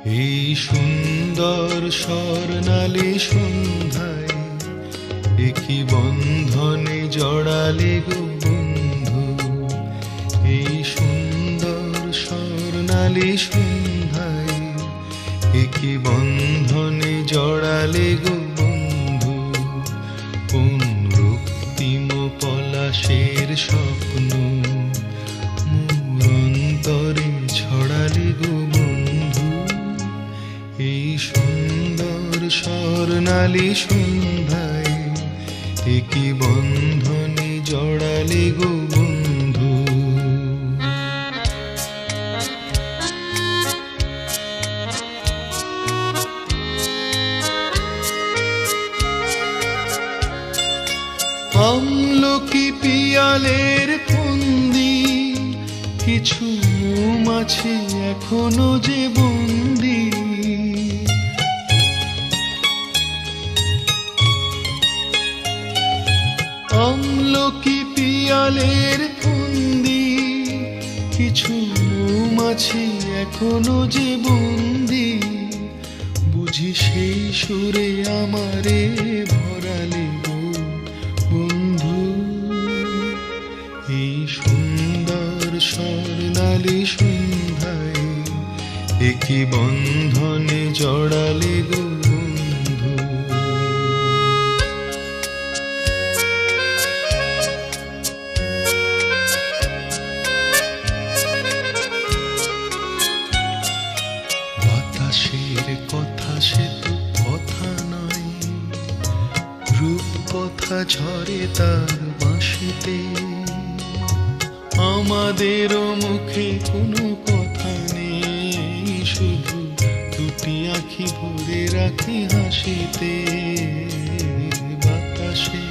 এই সুন্দর স্বর্ণালী সন্ধ্যায় একই বন্ধনে জড়ালে গো বন্ধু। এই সুন্দর স্বর্ণালী সন্ধ্যায় একই বন্ধনে জড়ালে গো বন্ধু। কোন রক্তিম পলাশের স্বপ্ন মোর অন্তরে ছড়ালে গো বন্ধু। এই সুন্দর স্বর্ণালী সন্ধ্যায় একই বন্ধনে জড়ালে গো বন্ধু। আমলকি পিয়ালের ফন্দি কিছু মৌমাছি এখনো যে বন্দি। আমলকি পিয়ালের ফন্দি কিছু মৌমাছি এখনো যে বন্দি। বুঝি সেই সুরে আমারে ভরালে গো বন্ধু। এই সুন্দর স্বর্ণালী সন্ধ্যায় একই বন্ধনে জড়ালে গো বন্ধু। বাতাসের কথা সে তো কথা নয়, রূপ কথা ঝরে তার বাঁশিতে। আমাদেরও মুখে কোনো কথা নেই, শুধু দুটি আঁখি ভরে রাখি হাসিতে। বাতাসে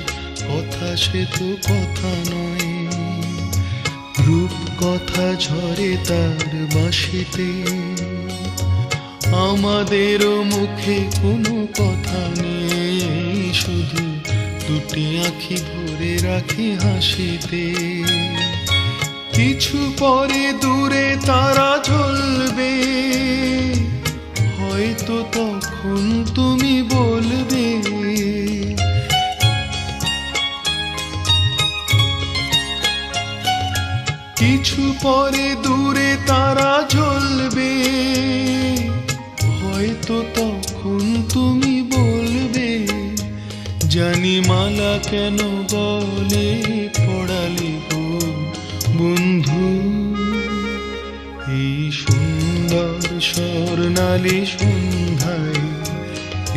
কথা সে তো কথা নয়, রূপ কথা ঝরে তার বাঁশিতে। আমাদেরও মুখে কোনো কথা নেই, শুধু দুটি আঁখি ভরে রাখি হাসিতে। কিছু পরে দূরে তারা জ্বলবে, হয়তো তখন তুমি বলবে কিছু পরে দূরে তারা জ্বলবে, হয়তো তখন তুমি বলবে জানি মালা কেন বলে পড়ালে গো বন্ধু। এই সুন্দর স্বর্ণালী সন্ধ্যায়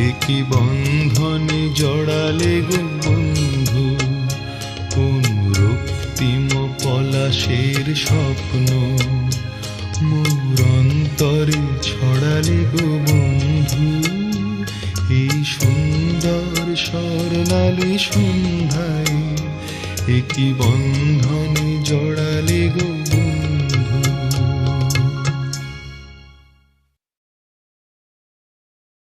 একই বন্ধনে জড়ালে গো বন্ধু। কোন রক্তিম পলাশের স্বপ্ন মোর অন্তরে ছড়ালে গো বন্ধু। এই সুন্দর স্বর্ণালী সন্ধ্যায় একই বন্ধনে জড়ালে গো।